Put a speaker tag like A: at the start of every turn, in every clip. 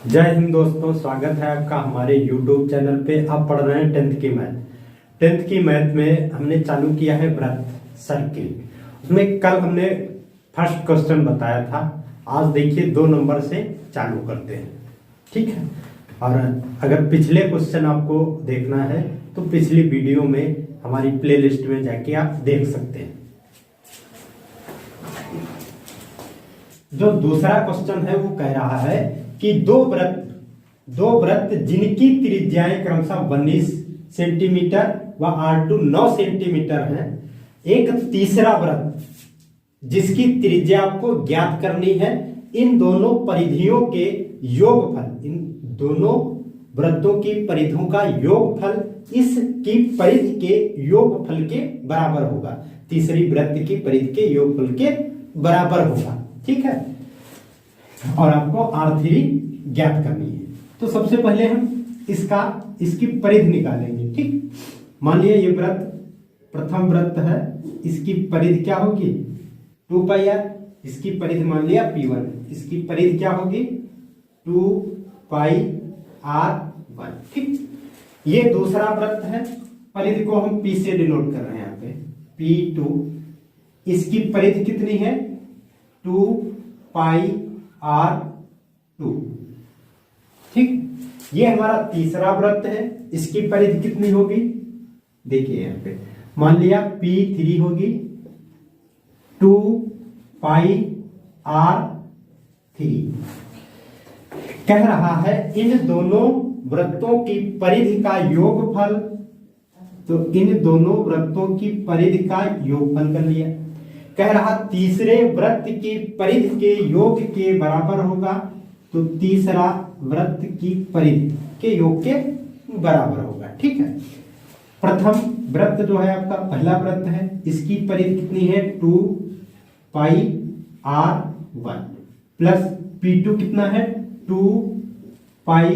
A: जय हिंद दोस्तों, स्वागत है आपका हमारे YouTube चैनल पे। आप पढ़ रहे हैं 10th की मैथ। 10th की मैथ में हमने चालू किया है वृत्त सर्किल। उसमें कल हमने फर्स्ट क्वेश्चन बताया था। आज देखिए 2 नंबर से चालू करते हैं, ठीक है। और अगर पिछले क्वेश्चन आपको देखना है तो पिछली वीडियो में हमारी प्लेलिस्ट में जाके आप देख सकते हैं। जो दूसरा क्वेश्चन है वो कह रहा है कि दो वृत्त जिनकी त्रिज्याएं क्रमशः 19 सेंटीमीटर व R2 9 सेंटीमीटर है, एक तीसरा वृत्त जिसकी त्रिज्या आपको ज्ञात करनी है, इन दोनों परिधियों के योगफल, इन दोनों वृत्तों की परिधियों का योगफल इसकी परिधि के योगफल के बराबर होगा। तीसरी वृत्त की परिधि के योगफल के बराबर होगा, ठीक है। और आपको R3 ज्ञात करनी है। तो सबसे पहले हम इसकी परिधि निकालेंगे, ठीक। मान लिया ये वृत्त प्रथम वृत्त है, इसकी परिधि क्या होगी 2 पाई r। इसकी परिधि मान लिया P1, इसकी परिधि क्या होगी 2 पाई r1, ठीक। ये दूसरा वृत्त है, परिधि को हम P से डिनोट कर रहे हैं यहाँ पे P2। इसकी परिधि कितनी है 2 पाई r2, ठीक। ये हमारा तीसरा वृत्त है, इसकी परिधि कितनी होगी देखिए यहाँ पे, मान लिया P3 होगी 2 पाई r3। कह रहा है इन दोनों वृत्तों की परिधि का योगफल, तो इन दोनों वृत्तों की परिधि का योगफल कर लिया। कह रहा तीसरे वृत्त की परिधि के योग के बराबर होगा, तो तीसरा वृत्त की परिधि के योग के बराबर होगा, ठीक है। प्रथम वृत्त जो है आपका पहला वृत्त है, इसकी परिधि कितनी है 2 पाई r1 प्लस P2 कितना है 2 पाई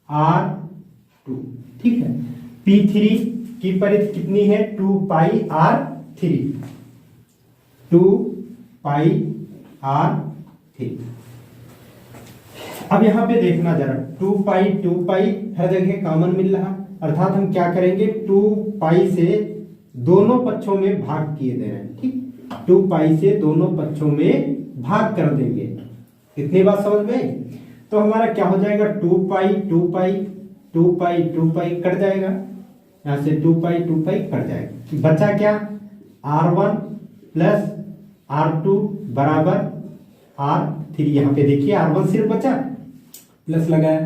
A: r2, ठीक है। P3 की परिधि कितनी है 2 पाई r3, 2 पाई r3। अब यहां पे देखना जरा, 2 पाई हर जगह कॉमन मिल रहा, अर्थात हम क्या करेंगे 2 पाई से दोनों पक्षों में भाग किए दे रहे हैं, ठीक। 2 पाई से दोनों पक्षों में भाग कर देंगे। इतनी बात समझ में? तो हमारा क्या हो जाएगा 2 पाई कट जाएगा, यहां से 2 पाई कट जाएगा। बचा क्या r1 प्लस R2 बराबर R3। यहाँ पे देखिए R1 सिर्फ बचा, प्लस लगाया,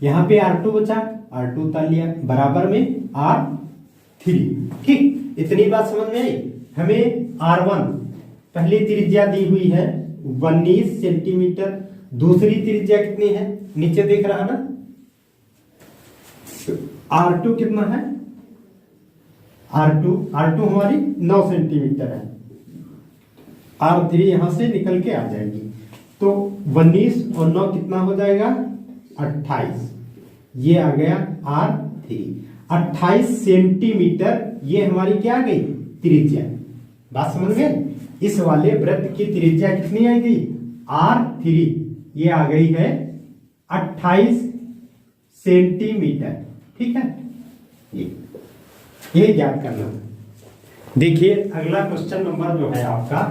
A: यहाँ पे R2 बचा, R2 उतार लिया, बराबर में R3, ठीक। इतनी बात समझ में आई। हमें R1 पहली त्रिज्या दी हुई है 19 सेंटीमीटर, दूसरी त्रिज्या कितनी है नीचे देख रहा ना, R2 कितना है, R2 हमारी 9 सेंटीमीटर है, R3 यहां से निकल के आ जाएगी, तो 19 और 9 कितना हो जाएगा 28। ये आ गया R3, 28 सेंटीमीटर। ये हमारी क्या आ गई त्रिज्या। बात समझ गए? इस वाले वृत्त की त्रिज्या कितनी आएगी R3, ये आ गई है 28 सेंटीमीटर, ठीक है। ये ज्ञात करना। देखिए अगला क्वेश्चन नंबर जो है आपका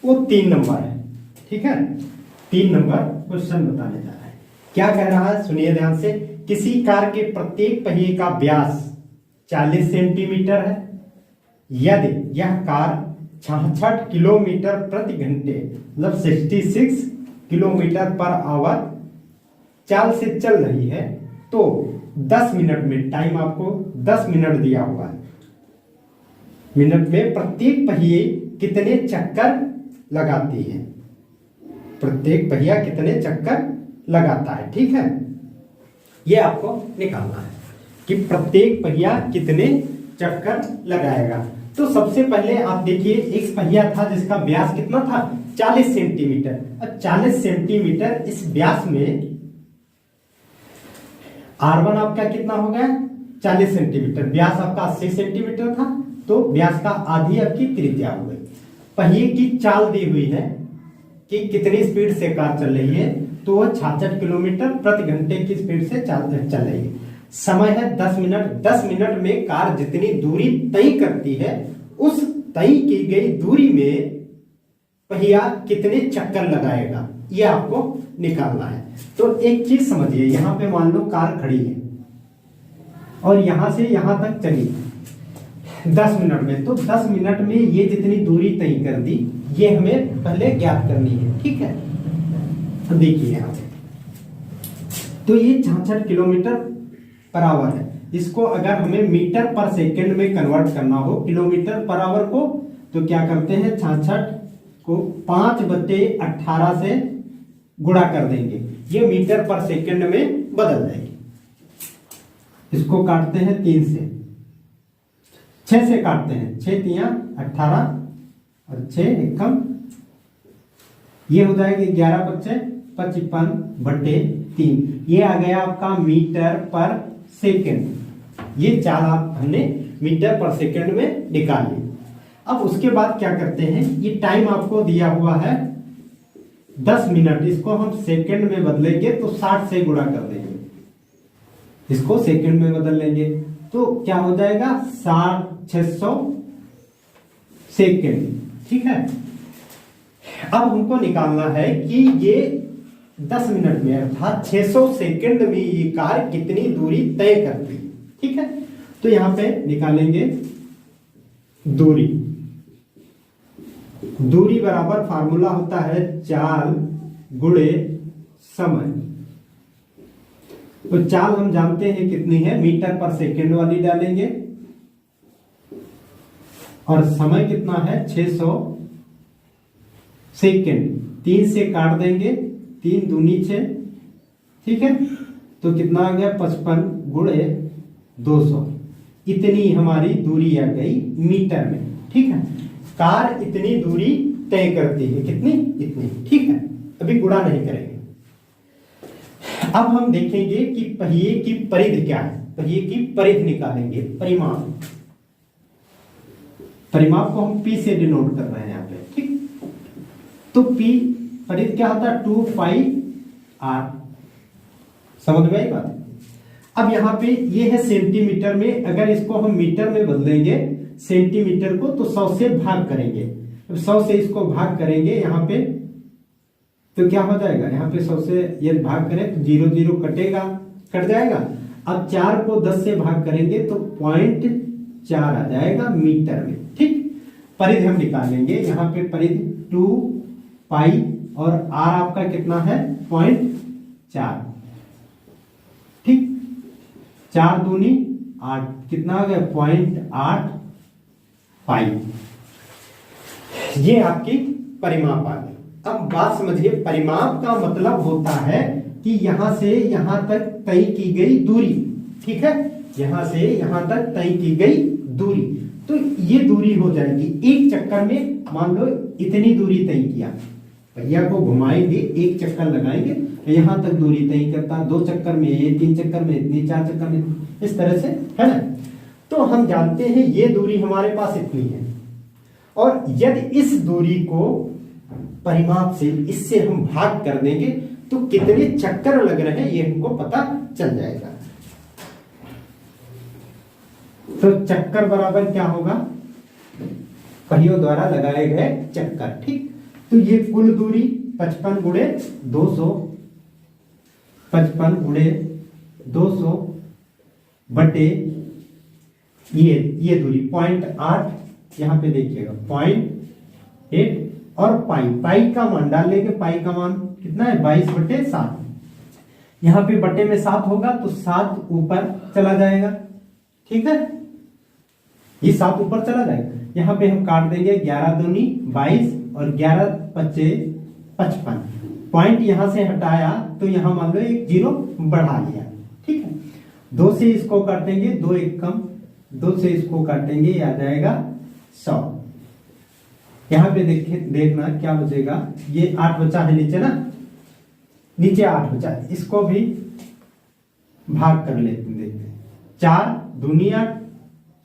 A: वो 3 नंबर है, ठीक है। 3 नंबर क्वेश्चन बताने जा रहा है। क्या कह रहा है सुनिए ध्यान से। किसी कार के प्रत्येक पहिए का व्यास 40 सेंटीमीटर है, यदि यह कार 66 किलोमीटर प्रति घंटे मतलब 66 किलोमीटर पर आवर चाल से चल रही है, तो 10 मिनट में, टाइम आपको 10 मिनट दिया हुआ है, मिनट में प्रत्येक पहिए कितने चक्कर लगाती है, प्रत्येक पहिया कितने चक्कर लगाता है, ठीक है। ये आपको निकालना है कि प्रत्येक पहिया कितने चक्कर लगाएगा। तो सबसे पहले आप देखिए एक पहिया था जिसका व्यास कितना था 40 सेंटीमीटर। अब 40 सेंटीमीटर इस व्यास में R1 आपका कितना हो गया 40 सेंटीमीटर, व्यास आपका 80 सेंटीमीटर था, तो व्यास का आधी आपकी त्रिज्या हो गई। पहिए की चाल दी हुई है कि कितनी स्पीड से कार चल रही है, तो वो 66 किलोमीटर प्रति घंटे की स्पीड से चलेगी। समय है 10 मिनट। 10 मिनट में कार जितनी दूरी तय करती है उस तय की गई दूरी में पहिया कितने चक्कर लगाएगा ये आपको निकालना है। तो एक चीज समझिए, यहां पे मान लो कार खड़ी है और यहां से यहां तक चली 10 मिनट में, तो 10 मिनट में ये जितनी दूरी तय कर दी ये हमें पहले ज्ञात करनी है, ठीक है। तो देखिए यहां पे तो ये 66 किलोमीटर पर आवर है। इसको अगर हमें मीटर पर सेकंड में कन्वर्ट करना हो किलोमीटर पर आवर को, तो क्या करते हैं 66 को 5/18 से गुणा कर देंगे, ये मीटर पर सेकंड में बदल जाएगी। इसको काटते हैं 3 से, 6 से काटते हैं, 6 तिया 18 और 6 एकम, ये हो जाएगा 11/55/3। ये आ गया आपका मीटर पर सेकंड। ये चाल आप हमने मीटर पर सेकंड में निकाल ली। अब उसके बाद क्या करते हैं, ये टाइम आपको दिया हुआ है 10 मिनट, इसको हम सेकंड में बदलेंगे तो 60 से गुणा कर देंगे, इसको सेकंड में बदल लेंगे तो क्या हो जाएगा 600 सेकंड, ठीक है। अब हमको निकालना है कि ये 10 मिनट में अर्थात 600 सेकंड में ये कार कितनी दूरी तय करती है, ठीक है। तो यहां पे निकालेंगे दूरी। दूरी बराबर फार्मूला होता है चाल गुणे समय। तो चाल हम जानते हैं कितनी है, मीटर पर सेकंड वाली डालेंगे और समय कितना है 600 सेकंड। 3 से काट देंगे, 3 दूनी 6, ठीक है। तो कितना आ गया 55 गुणे 200, इतनी हमारी दूरी आ गई मीटर में, ठीक है। कार इतनी दूरी तय करती है, कितनी, इतनी, ठीक है। अभी गुणा नहीं करेंगे। अब हम देखेंगे कि पहिए की परिधि क्या है, पहिए की परिधि निकालेंगे, परिमाप। परिमाप को हम P से डिनोट कर रहे हैं यहाँ पे, ठीक। तो P परिधि क्या होता है 2 पाई r, समझ में आई बात। अब यहाँ पे ये है सेंटीमीटर में, अगर इसको हम मीटर में बदलेंगे सेंटीमीटर को तो 100 से भाग करेंगे। अब 100 से इसको भाग करेंगे यहाँ पे तो क्या हो जाएगा, यहाँ पे 100 से ये भाग करें तो 0 0 कटेगा, कट जाएगा। अब 4 को 10 से भाग करेंगे तो 0.4 आ जाएगा मीटर में, ठीक। परिधि हम निकालेंगे, यहाँ पे परिधि 2 पाई और r आपका कितना है 0.4, ठीक। 4 दूनी 8, कितना आ गया 0.8 पाई। ये आपकी परिमाप आ गई। अब बात समझिए, परिमाप का मतलब होता है कि यहां से यहां तक तय की गई दूरी, ठीक है। यहां से यहां तक तय की गई दूरी, तो ये दूरी हो जाएगी एक चक्कर में। मान लो इतनी दूरी तय किया, पहिया को घुमाएंगे, एक चक्कर लगाएंगे, यहां तक दूरी तय करता, 2 चक्कर में ये, 3 चक्कर में इतनी, 4 चक्कर में, इस तरह से, है ना। तो हम जानते हैं ये दूरी हमारे पास इतनी है, और यदि इस दूरी को परिमाप से इससे हम भाग कर देंगे तो कितने चक्कर लग रहे हैं ये हमको पता चल जाएगा। तो चक्कर बराबर क्या होगा, पहियों द्वारा लगाए गए चक्कर, ठीक। तो ये कुल दूरी 55 गुणे 200, 55 गुणे 200 बटे ये दूरी 0.8, यहां पे देखिएगा 0.8 और पाई का मान डाल लेंगे। पाई का मान कितना है 22/7, यहां पे बटे में 7 होगा तो 7 ऊपर चला जाएगा, ठीक है। ये 7 ऊपर चला जाएगा, यहां पे हम काट देंगे 11 दूनी 22 और 11 पच्चे 55। पॉइंट यहां से हटाया तो यहां मान लो एक 0 बढ़ा लिया, ठीक है। 2 से इसको काटेंगे, 2 एक कम, 2 से इसको काटेंगे, ये आ जाएगा 100। यहां पे देखना क्या बचेगा, ये 8 बचा है नीचे ना, नीचे 8 बचा है, इसको भी भाग कर लेते हैं, देखते हैं। 4 दूनी 8,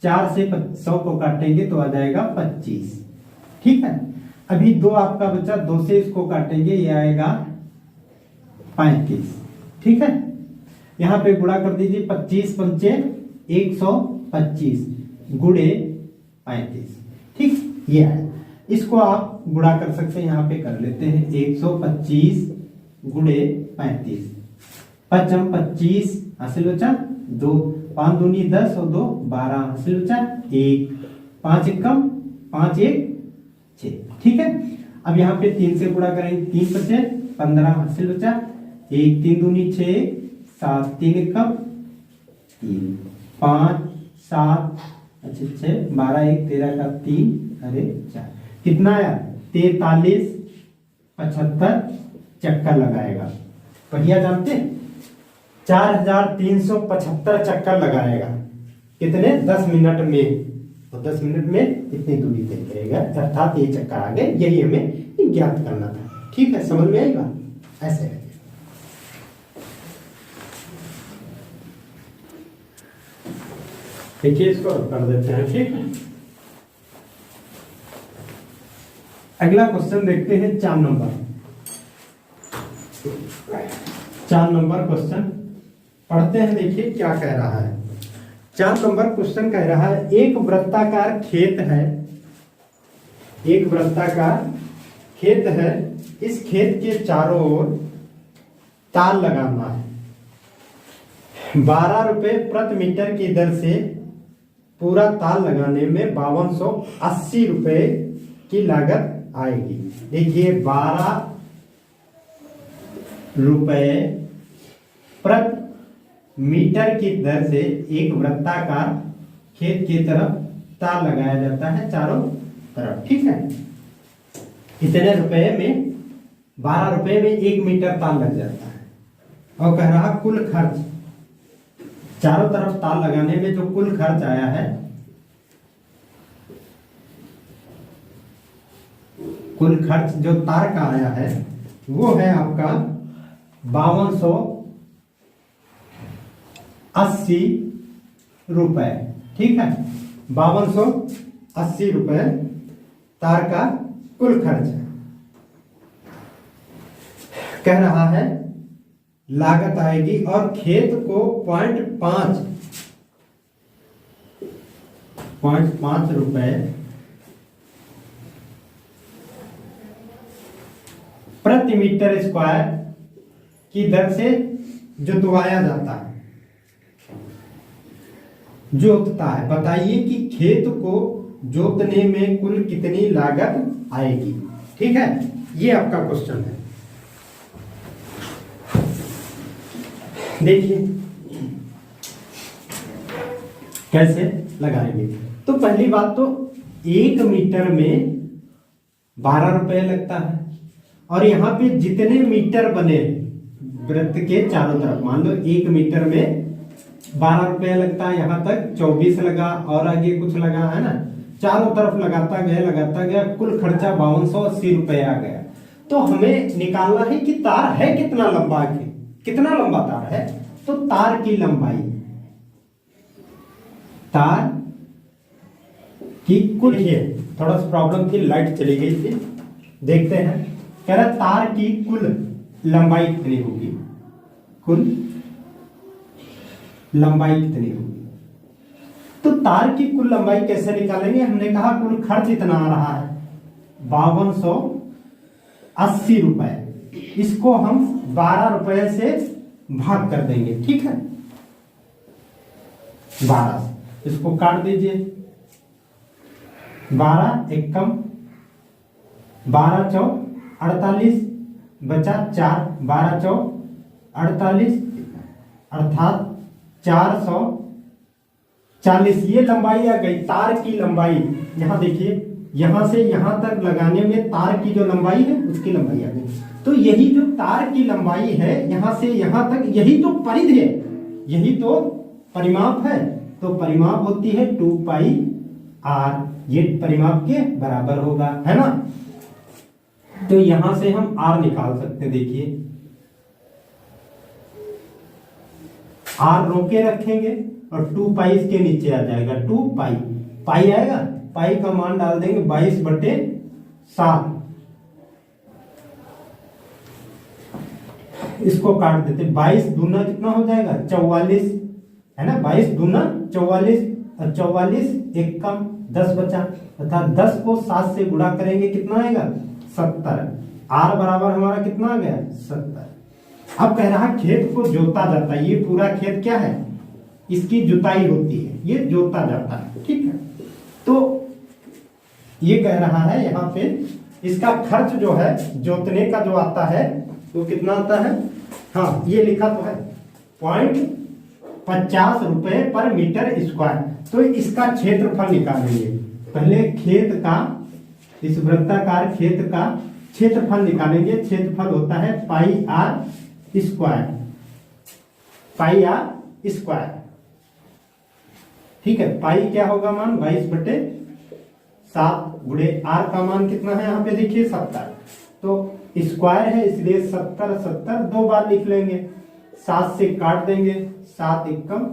A: 4 से 100 को काटेंगे तो आ जाएगा 25, ठीक है। अभी 2 आपका बचा, 2 से इसको काटेंगे, ये आएगा 35। ठीक है, यहां पे गुणा कर दीजिए, 25 पंचे 125 गुणे 35। ठीक, ये है, इसको आप गुणा कर सकते हैं, यहां पे कर लेते हैं 125 गुणे 35। 5 25 हासिल बचा 2, 5 दूनी 10 और 2 12 हासिल बचा 1, 5 एकम 5 1 6। ठीक है, अब यहाँ पे 3 से गुणा करेंगे, 3 बचे 15 हासिल बचा 1, 3 दूनी 6 7, 3 एकम 3, 5 7 अच्छा 6 12 1 13 का 3 अरे 4, कितना आया 43 75 चक्कर लगाएगा। पहिया जानते 4375 चक्कर लगाएगा, कितने 10 मिनट में, तो 10 मिनट में इतनी दूरी तय करेगा, अर्थात ये चक्कर आ गए, यही हमें ज्ञात करना था। ठीक है, समझ में आई बात, ऐसे है। देखिए, इसको कर देते हैं। ठीक है, अगला क्वेश्चन देखते हैं, 4 नंबर। 4 नंबर क्वेश्चन पढ़ते हैं, देखिए क्या कह रहा है। 4 नंबर क्वेश्चन कह रहा है, एक वृत्ताकार खेत है, एक वृत्ताकार खेत है, इस खेत के चारों ओर तार लगाना है, 12 रुपए प्रति मीटर की दर से पूरा तार लगाने में 5280 रुपए की लागत आएगी। देखिए, 12 रुपए प्रति मीटर की दर से एक वृत्ताकार खेत की तरफ तार लगाया जाता है चारों तरफ। ठीक है, इतने रुपए में 12 रुपए में 1 मीटर तार लग जाता है। और कह रहा कुल खर्च, चारों तरफ तार लगाने में जो कुल खर्च आया है, कुल खर्च जो तार का आया है वो है आपका 5280 रुपए। ठीक है, 5280 रुपए तार का कुल खर्च है। कह रहा है लागत आएगी, और खेत को 0.5 रुपए प्रति मीटर स्क्वायर की दर से जोतवाया जाता है, जोतता है। बताइए कि खेत को जोतने में कुल कितनी लागत आएगी। ठीक है, ये आपका क्वेश्चन है। देखिए कैसे लगाएंगे। तो पहली बात तो 1 मीटर में 12 रुपए लगता है, और यहाँ पे जितने मीटर बने वृत्त के चारों तरफ, मान लो 1 मीटर में 12 रुपए लगता है, यहाँ तक 24 लगा और आगे कुछ लगा है ना, चारों तरफ लगाता गया, कुल खर्चा 5280 रुपए आ गया। तो हमें निकालना है कि तार है कितना लंबा, कितना लंबा तार है। तो तार की लंबाई, तार की कुल, थोड़ा सा प्रॉब्लम थी, लाइट चली गई थी, देखते हैं। कह रहा तार की कुल लंबाई कितनी होगी, कुल लंबाई कितनी होगी। तो तार की कुल लंबाई कैसे निकालेंगे। हमने कहा कुल खर्च इतना आ रहा है 5280 रुपए, इसको हम 12 रुपए से भाग कर देंगे। ठीक है, 12, इसको काट दीजिए, 12 एकम 12 चौक 48 बचा 4, 12 चौक 48 अर्थात 440। ये लंबाई आ गई तार की लंबाई। यहाँ देखिए, यहां से यहां तक लगाने में तार की जो लंबाई है उसकी लंबाई आ गई। तो यही जो तार की लंबाई है यहां से यहां तक, यही तो परिधि है, यही तो परिमाप है। तो परिमाप होती है 2 पाई r, ये परिमाप के बराबर होगा, है ना। तो यहां से हम r निकाल सकते हैं। देखिए r रोके रखेंगे और 2 पाई इसके नीचे आ जाएगा, 2 पाई, पाई आएगा, पाई का मान डाल देंगे 22/7। इसको काट देते, 22 दूना कितना हो जाएगा 44, है ना, 22 दूना 44 और 44 एक कम 10 बचा, अर्थात 10 को 7 से गुणा करेंगे कितना आएगा 70। आर बराबर हमारा कितना आ गया 70। अब कह रहा खेत को जोता जाता है, ये पूरा खेत क्या है, इसकी जुताई होती है, ये जोता जाता है, ठीक है। तो ये कह रहा है यहाँ पे इसका खर्च जो है जोतने का जो आता है वो कितना आता है, हाँ ये लिखा तो है 0.50 रुपए पर मीटर स्क्वायर। तो इसका क्षेत्रफल निकालेंगे, पहले खेत का, इस वृत्ताकार खेत का क्षेत्रफल निकालेंगे। क्षेत्रफल होता है pi R square, pi R square, ठीक है। पाई क्या होगा मान 22/7 गुणे आर का मान कितना है यहाँ पे देखिए 70, तो स्क्वायर है इसलिए 70 70 दो बार लिख लेंगे, 7 से काट देंगे, 7 एकम,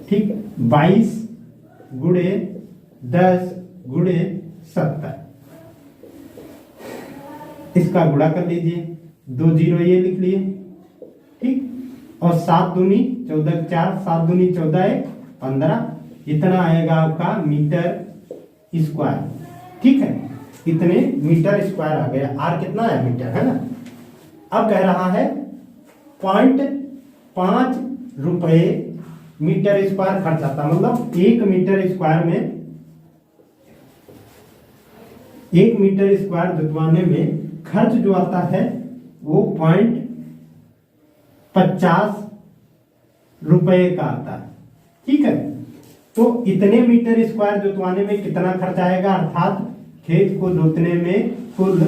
A: ठीक, 22 गुणे 10 गुणे 70, इसका गुणा कर लीजिए, 2 जीरो ये लिख लिए, ठीक, और 7 दूनी 14 4, 7 दूनी 14 1 15, इतना आएगा आपका मीटर स्क्वायर, ठीक है। इतने मीटर स्क्वायर आ गया, आर कितना है मीटर, है ना। अब कह रहा है 0.5 रुपए मीटर स्क्वायर खर्च आता, मतलब 1 मीटर स्क्वायर में, 1 मीटर स्क्वायर जुतवाने में खर्च जो आता है वो 0.50 रुपए का आता है, ठीक है। तो इतने मीटर स्क्वायर जोतवाने में कितना खर्च आएगा, अर्थात खेत को जोतने में कुल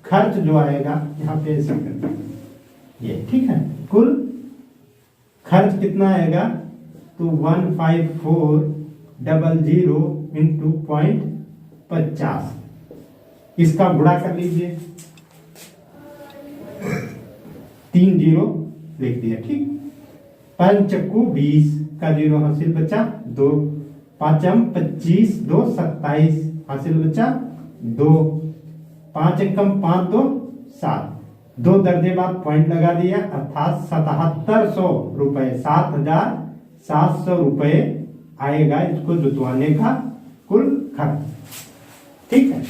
A: खर्च जो आएगा, यहाँ पे ऐसे करते हैं ये, ठीक है, कुल खर्च कितना आएगा, तो 15400 इंटू 0.50, इसका गुणा कर लीजिए, 3 जीरो लिख दिया, ठीक, 5 चक्कू 20 का जीरो हासिल बचा 2, 5 25 2 27 हासिल बचा 2, 5 एकम 5 2 7, 2 दर्जे बाद पॉइंट लगा दिया, अर्थात 7700 रुपए, 7700 रुपए आएगा इसको जुतवाने का कुल खर्च, ठीक है।